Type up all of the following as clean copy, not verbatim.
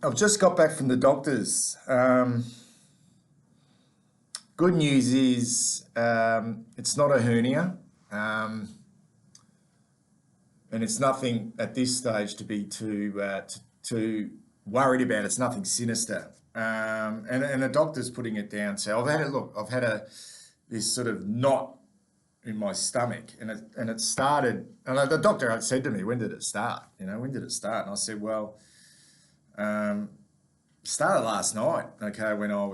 I've just got back from the doctors. Good news is it's not a hernia, and it's nothing at this stage to be too worried about. It's nothing sinister, and the doctor's putting it down. So I've had this sort of knot in my stomach, and it started. And the doctor had said to me, "When did it start? When did it start?" And I said, "Well, started last night. Okay, when I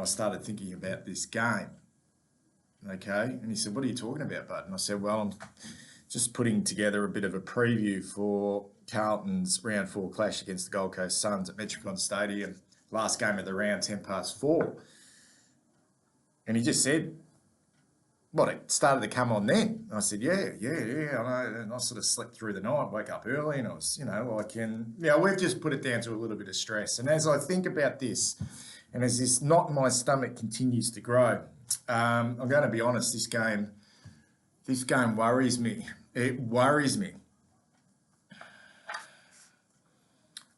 started thinking about this game." Okay, and he said, "What are you talking about, bud?" And I said, "Well, I'm just putting together a bit of a preview for Carlton's round 4 clash against the Gold Coast Suns at Metricon Stadium, last game of the round, 4:10." And he just said, "What, it started to come on then?" And I said, yeah, I know. And I sort of slept through the night, woke up early, and I was, we've just put it down to a little bit of stress. And as I think about this, and as this knot in my stomach continues to grow, I'm going to be honest, this game worries me. It worries me.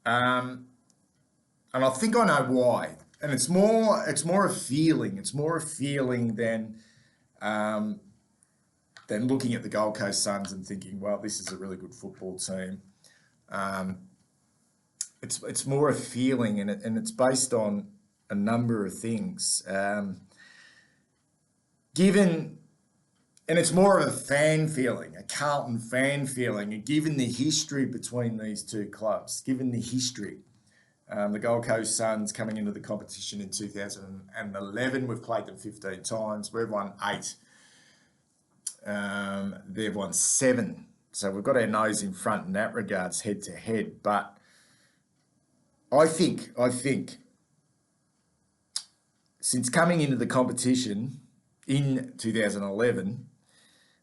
And I think I know why. And it's more a feeling. It's more a feeling than looking at the Gold Coast Suns and thinking, well, this is a really good football team. It's more a feeling, and it's based on a number of things. And it's more of a fan feeling, a Carlton fan feeling, and given the history between these two clubs, given the history, the Gold Coast Suns coming into the competition in 2011, we've played them 15 times, we've won 8. They've won 7. So we've got our nose in front in that regards, head to head. But I think since coming into the competition in 2011,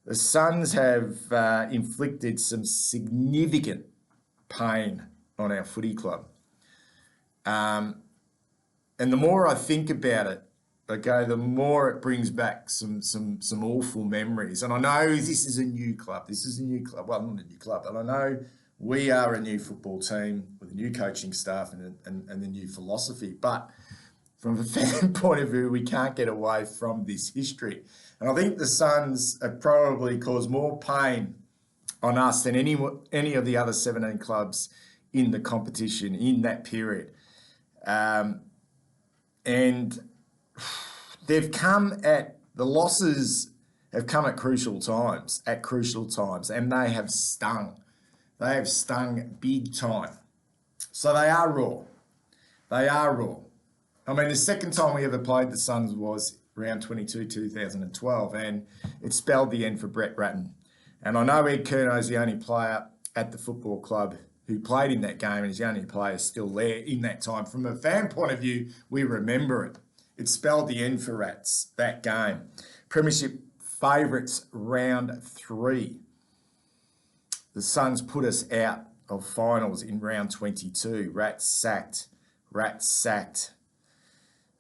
the Suns have inflicted some significant pain on our footy club. And the more I think about it, okay, the more it brings back some awful memories. And I know this is a new club. Well, not a new club, but I know we are a new football team with a new coaching staff and a new philosophy. But from a fan point of view, we can't get away from this history. And I think the Suns have probably caused more pain on us than any of the other 17 clubs in the competition in that period. And the losses have come at crucial times, and they have stung. They have stung big time. So they are raw. I mean, the second time we ever played the Suns was round 22, 2012, and it spelled the end for Brett Ratton. And I know Ed Curno's the only player at the football club who played in that game, and he's the only player still there in that time. From a fan point of view, we remember it. It spelled the end for Rats, that game. Premiership favourites, round 3. The Suns put us out of finals in round 22. Rats sacked.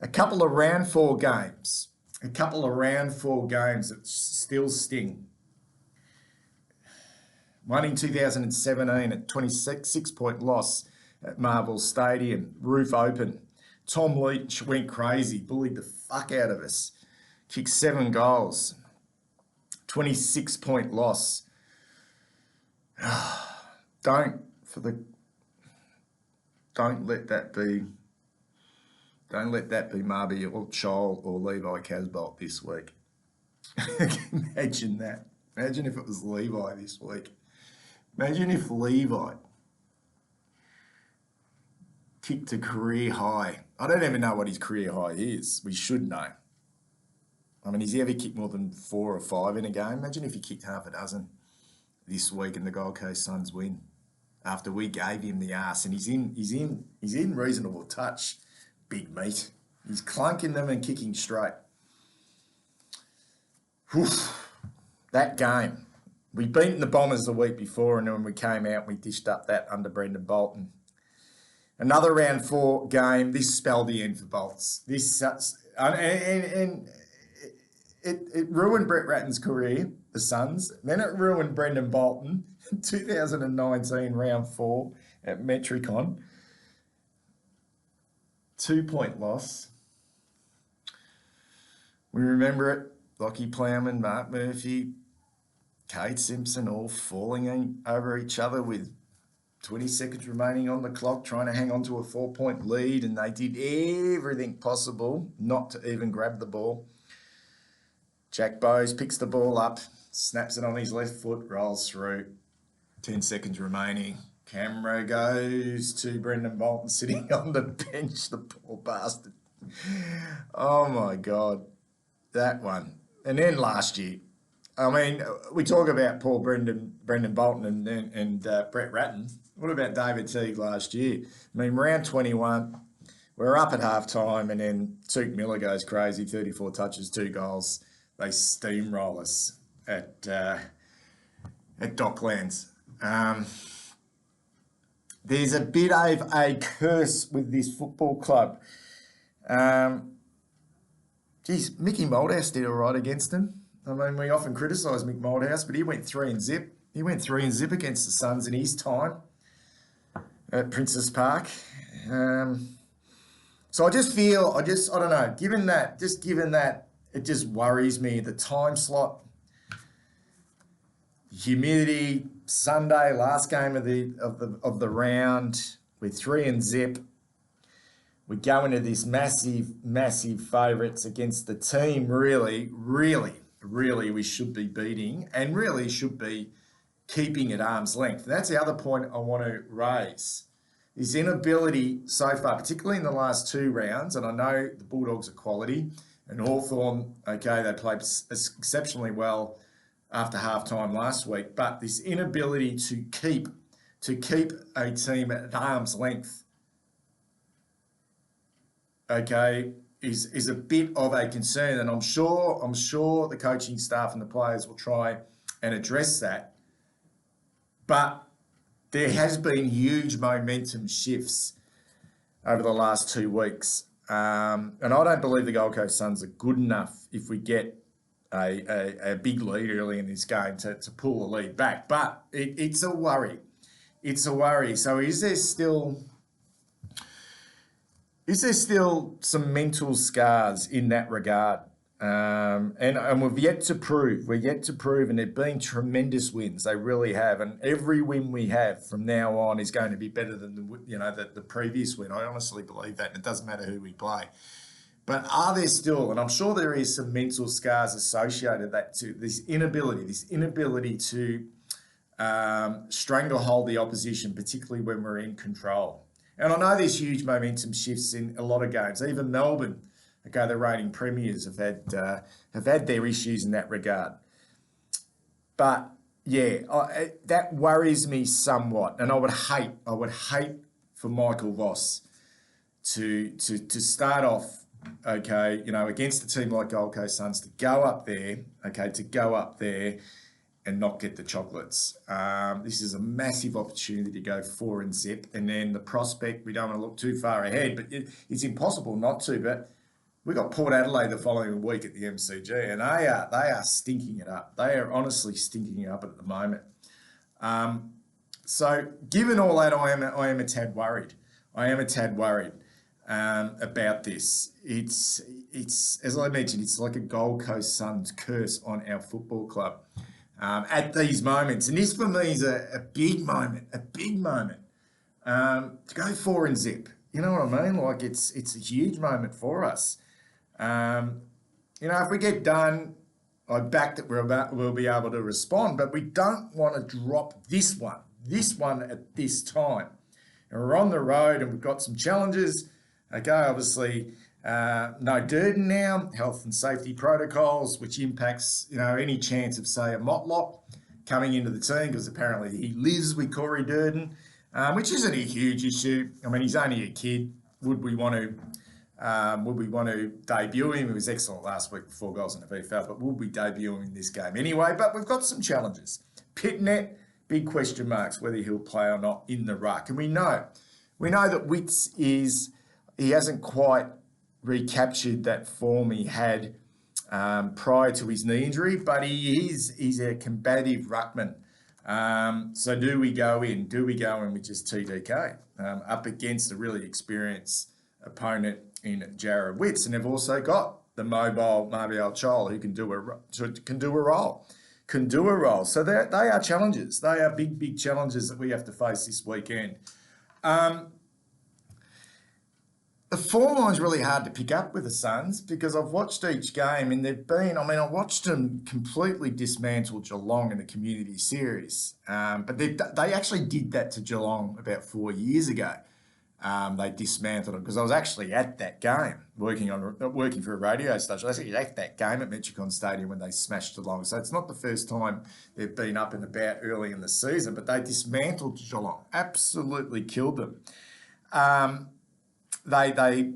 A couple of round 4 games that still sting. One in 2017, a 26-point loss at Marvel Stadium, roof open. Tom Leach went crazy, bullied the fuck out of us, kicked 7 goals, 26-point loss. Don't let that be Marby or Chol or Levi Casbolt this week. Imagine that. Imagine if it was Levi this week. Imagine if Levi kicked a career high. I don't even know what his career high is. We should know. I mean, has he ever kicked more than 4 or 5 in a game? Imagine if he kicked half a dozen this week and the Gold Coast Suns win after we gave him the arse, and he's in reasonable touch. Big meat. He's clunking them and kicking straight. Whew. That game. We beaten the Bombers the week before, and then when we came out, we dished up that under Brendan Bolton. Another round 4 game. This spelled the end for Bolts. And it ruined Brett Ratton's career, the Suns. Then it ruined Brendan Bolton in 2019 round 4 at Metricon. 2-point loss. We remember it. Lockie Plowman, Mark Murphy, Kate Simpson all falling over each other with 20 seconds remaining on the clock, trying to hang on to a 4-point lead, and they did everything possible not to even grab the ball. Jack Bowes picks the ball up, snaps it on his left foot, rolls through. 10 seconds remaining. Camera goes to Brendan Bolton sitting on the bench, the poor bastard. Oh my God, that one. And then last year, I mean, we talk about poor Brendan Bolton and Brett Ratton. What about David Teague last year? I mean, round 21, we're up at halftime, and then Tuke Miller goes crazy, 34 touches, 2 goals. They steamroll us at Docklands. There's a bit of a curse with this football club. Geez, Mickey Moldhouse did all right against them. I mean, we often criticise Mick Moldhouse, but he went 3-0. He went 3-0 against the Suns in his time at Princess Park. So I just feel, I don't know, given that, it just worries me. The time slot, humidity, Sunday, last game of the round, we're 3-0. We go into this massive favourites against the team really we should be beating, and really should be keeping at arm's length. And that's the other point I want to raise. His inability so far, particularly in the last 2 rounds, and I know the Bulldogs are quality, and Hawthorn, okay, they played exceptionally well after halftime last week, but this inability to keep a team at arm's length, okay, is a bit of a concern, and I'm sure the coaching staff and the players will try and address that. But there has been huge momentum shifts over the last 2 weeks, and I don't believe the Gold Coast Suns are good enough if we get a big lead early in this game to pull the lead back. But it's a worry. It's a worry. So is there still some mental scars in that regard? And we've yet to prove. We're yet to prove, and they've been tremendous wins. They really have. And every win we have from now on is going to be better than the previous win. I honestly believe that. And it doesn't matter who we play. But are there still, and I'm sure there is, some mental scars associated to this inability to stranglehold the opposition, particularly when we're in control. And I know there's huge momentum shifts in a lot of games. Even Melbourne, okay, the reigning premiers, have had their issues in that regard. But yeah, that worries me somewhat. And I would hate for Michael Voss to start off, okay, against a team like Gold Coast Suns, to go up there and not get the chocolates. This is a massive opportunity to go 4-0, and then the prospect, we don't want to look too far ahead, but it's impossible not to. But we got Port Adelaide the following week at the MCG, and they are stinking it up. They are honestly stinking it up at the moment. So given all that, I am a tad worried. About this. It's as I mentioned, it's like a Gold Coast Suns curse on our football club. At these moments, and this for me is a big moment, to go 4-0. You know what I mean? Like it's a huge moment for us. If we get done, I back that we'll be able to respond, but we don't want to drop this one at this time. And we're on the road, and we've got some challenges. Okay, obviously. No Durden now, health and safety protocols, which impacts, any chance of, say, a Motlop coming into the team, because apparently he lives with Corey Durden, which isn't a huge issue. I mean, he's only a kid. Would we want to debut him? He was excellent last week with 4 goals in the VFL, but would we debut him in this game anyway? But we've got some challenges. Pitnet, big question marks whether he'll play or not in the ruck. And we know that Witts he hasn't quite recaptured that form he had prior to his knee injury, but he's a combative ruckman. So do we go in? Do we go in with just TDK up against a really experienced opponent in Jared Witts? And they've also got the mobile Marbial Chol who can do a role. So they are challenges. They are big challenges that we have to face this weekend. The form line's really hard to pick up with the Suns because I've watched each game and I watched them completely dismantle Geelong in the Community Series. But they actually did that to Geelong about 4 years ago. They dismantled them because I was actually at that game working for a radio station. I was actually at that game at Metricon Stadium when they smashed Geelong. So it's not the first time they've been up and about early in the season, but they dismantled Geelong, absolutely killed them. They've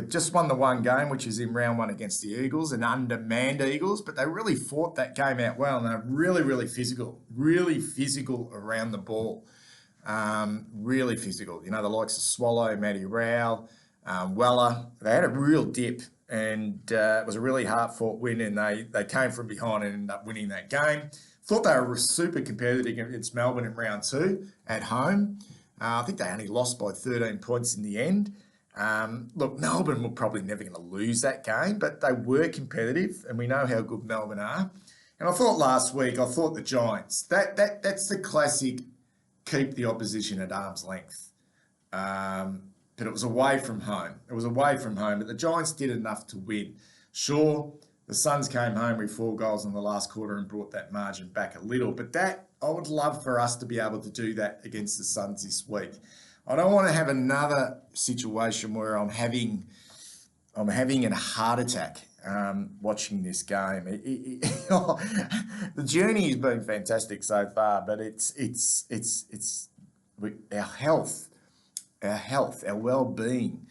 just won the one game, which is in round one against the Eagles, an undermanned Eagles, but they really fought that game out well, and they're really physical around the ball. Really physical. You know, the likes of Swallow, Matty Rowell, Weller, they had a real dip, and it was a really hard-fought win, and they came from behind and ended up winning that game. Thought they were super competitive against Melbourne in round two at home. I think they only lost by 13 points in the end. Look, Melbourne were probably never going to lose that game, but they were competitive, and we know how good Melbourne are. And I thought last week, the Giants, that's the classic keep the opposition at arm's length. But it was away from home. But the Giants did enough to win. Sure, the Suns came home with 4 goals in the last quarter and brought that margin back a little, but I would love for us to be able to do that against the Suns this week. I don't want to have another situation where I'm having a heart attack watching this game. The journey has been fantastic so far, but it's our health, our well-being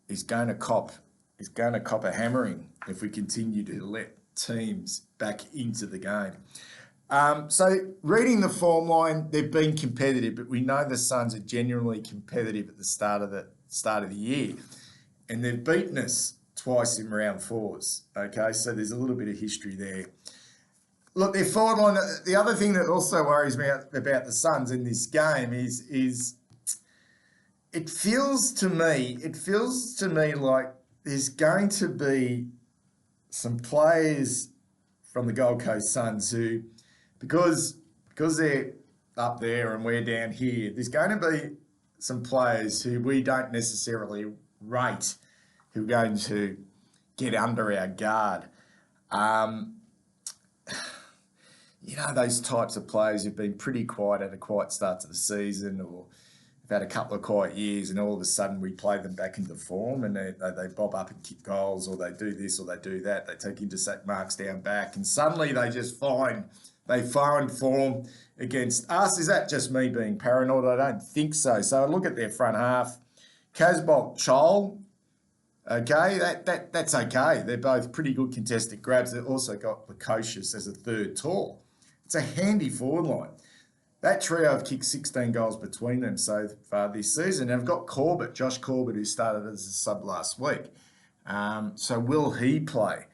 is going to cop a hammering if we continue to let teams back into the game. So reading the form line, they've been competitive, but we know the Suns are genuinely competitive at the start of the year, and they've beaten us twice in round fours. Okay, so there's a little bit of history there. Look, their forward line. The other thing that also worries me about the Suns in this game is it feels to me like there's going to be some players from the Gold Coast Suns who, because they're up there and we're down here, there's going to be some players who we don't necessarily rate who are going to get under our guard. You know, those types of players who've been pretty quiet at a quiet start to the season, or have had a couple of quiet years, and all of a sudden we play them back into form and they bob up and kick goals, or they do this or they do that. They take intercept marks down back, and suddenly they find form against us. Is that just me being paranoid? I don't think so. So I look at their front half. Casbolt, Chol, okay, that's okay. They're both pretty good contested grabs. They've also got Lukosius as a third tall. It's a handy forward line. That trio have kicked 16 goals between them so far this season. And I've got Josh Corbett, who started as a sub last week. So will he play?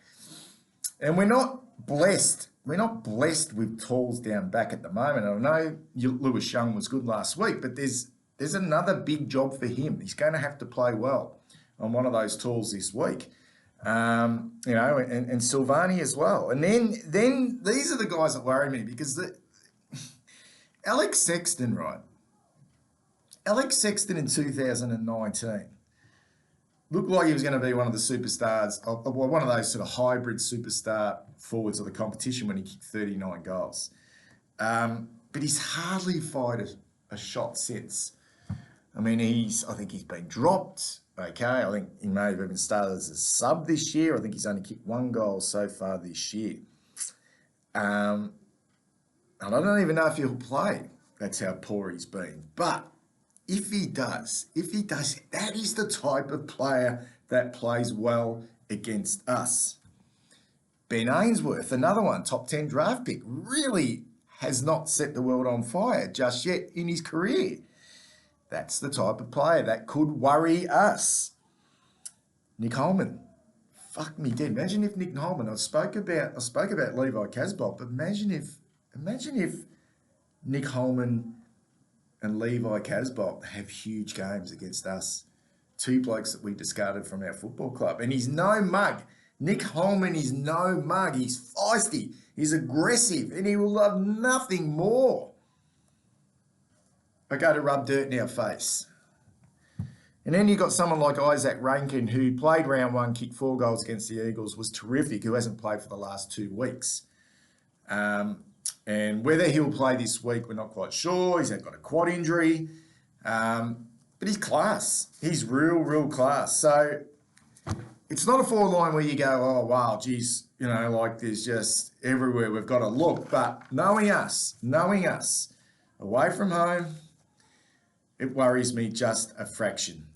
And we're not blessed with talls down back at the moment. I know Lewis Young was good last week, but there's another big job for him. He's going to have to play well on one of those talls this week. And Silvani as well. And then these are the guys that worry me, because Alex Sexton, right? Alex Sexton in 2019 looked like he was going to be one of the superstars, or one of those sort of hybrid superstar forwards of the competition when he kicked 39 goals. But he's hardly fired a shot since. I mean, I think he's been dropped. Okay, I think he may have even started as a sub this year. I think he's only kicked 1 goal so far this year. And I don't even know if he'll play. That's how poor he's been. But if he does, that is the type of player that plays well against us. Ben Ainsworth, another one, top 10 draft pick, really has not set the world on fire just yet in his career. That's the type of player that could worry us. Nick Holman, fuck me dead. Imagine if Nick Holman. I spoke about Levi Casbolt, but imagine if Nick Holman and Levi Casbolt have huge games against us. Two blokes that we discarded from our football club. And he's no mug. Nick Holman is no mug. He's feisty. He's aggressive. And he will love nothing more. I go to rub dirt in our face. And then you've got someone like Isaac Rankin, who played round one, kicked 4 goals against the Eagles, was terrific, who hasn't played for the last 2 weeks. And whether he'll play this week, we're not quite sure. He's got a quad injury. But he's class. He's real class. So it's not a forward line where you go, oh, wow, geez, like there's just everywhere we've got to look. But knowing us, away from home, it worries me just a fraction.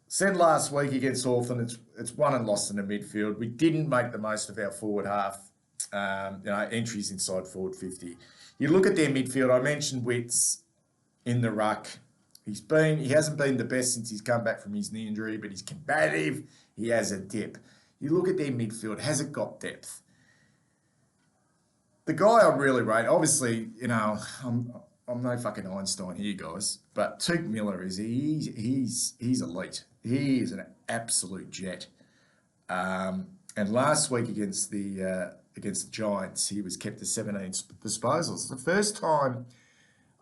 Said last week against Hawthorn, it's won and lost in the midfield. We didn't make the most of our forward half, entries inside forward 50. You look at their midfield, I mentioned Witts in the ruck. He hasn't been the best since he's come back from his knee injury, but he's combative. He has a dip. You look at their midfield, has it got depth? The guy I really rate, obviously, I'm no fucking Einstein here, guys, but Tuke Miller he's elite. He is an absolute jet. And last week against the Giants, he was kept to 17 disposals. The first time.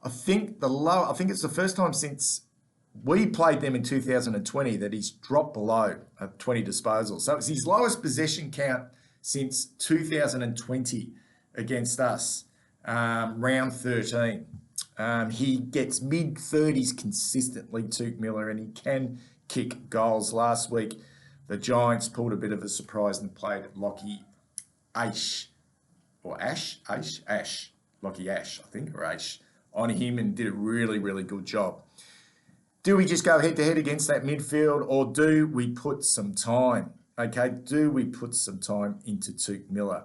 I think it's the first time since we played them in 2020 that he's dropped below 20 disposals. So it's his lowest possession count since 2020 against us, round 13. He gets mid-30s consistently, Tuke Miller, and he can kick goals. Last week, the Giants pulled a bit of a surprise and played Lockie Ash, Lockie Ash, I think, or Ash, on him and did a really good job. Do we just go head-to-head against that midfield, or do we put some time? Okay, do we put some time into Tuke Miller?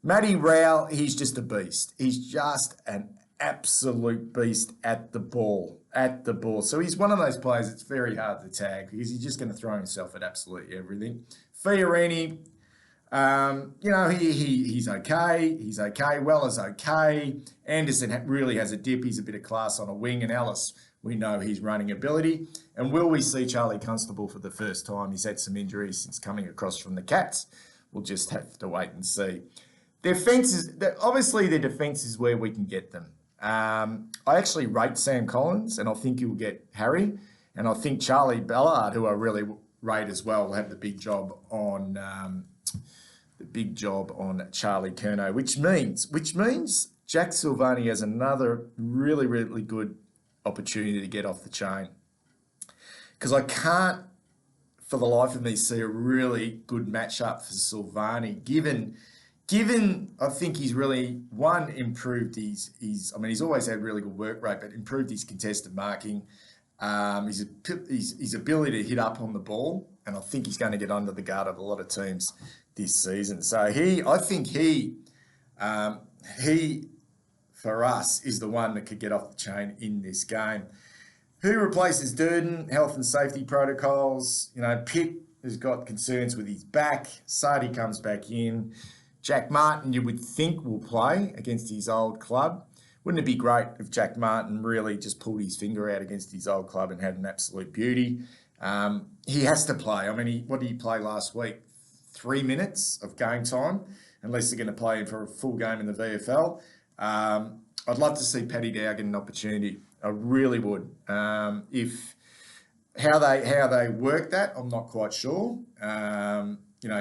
Matty Rowell, he's just a beast. He's just an absolute beast at the ball. So he's one of those players that's very hard to tag because he's just going to throw himself at absolutely everything. Fiorini, he's okay. He's okay. Weller's okay. Anderson really has a dip. He's a bit of class on a wing. And Ellis, we know his running ability. And will we see Charlie Constable for the first time? He's had some injuries since coming across from the Cats. We'll just have to wait and see. Obviously their defence is where we can get them. I actually rate Sam Collins, and I think he'll get Harry. And I think Charlie Ballard, who I really rate as well, will have the big job on Charlie Curnow, which means Jack Silvani has another really good opportunity to get off the chain. Because I can't, for the life of me, see a really good matchup for Silvani, given I think he's really, improved he's always had really good work rate, but improved his contested marking, his ability to hit up on the ball, and I think he's going to get under the guard of a lot of teams this season. So I think he for us is the one that could get off the chain in this game. Who replaces Durden? Health and safety protocols. Pitt has got concerns with his back. Sardi comes back in. Jack Martin, you would think, will play against his old club. Wouldn't it be great if Jack Martin really just pulled his finger out against his old club and had an absolute beauty? He has to play. What did he play last week? 3 minutes of game time, unless they're going to play him for a full game in the VFL. I'd love to see Paddy Dow get an opportunity. I really would. If how they work that, I'm not quite sure.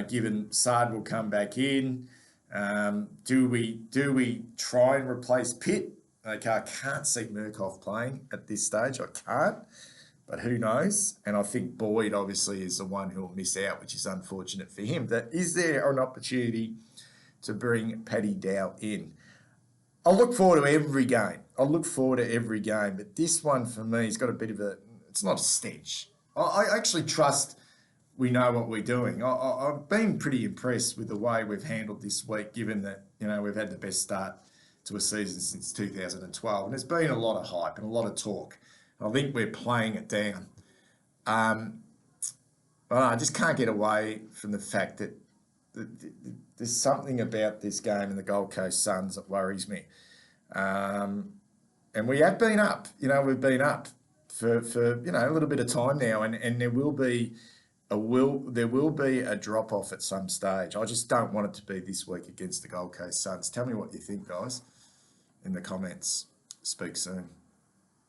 Given Sard will come back in, do we try and replace Pitt? Okay, I can't see Murkoff playing at this stage. I can't, but who knows? And I think Boyd obviously is the one who will miss out, which is unfortunate for him. Is there an opportunity to bring Paddy Dow in? I look forward to every game. But this one for me has got a bit of it's not a stench. I actually trust we know what we're doing. I've been pretty impressed with the way we've handled this week, given that, we've had the best start to a season since 2012. And there's been a lot of hype and a lot of talk. I think we're playing it down. I I just can't get away from the fact that there's something about this game and the Gold Coast Suns that worries me. And we have been up, we've been up for a little bit of time now, and there will be a drop off at some stage. I just don't want it to be this week against the Gold Coast Suns. Tell me what you think, guys, in the comments. Speak soon.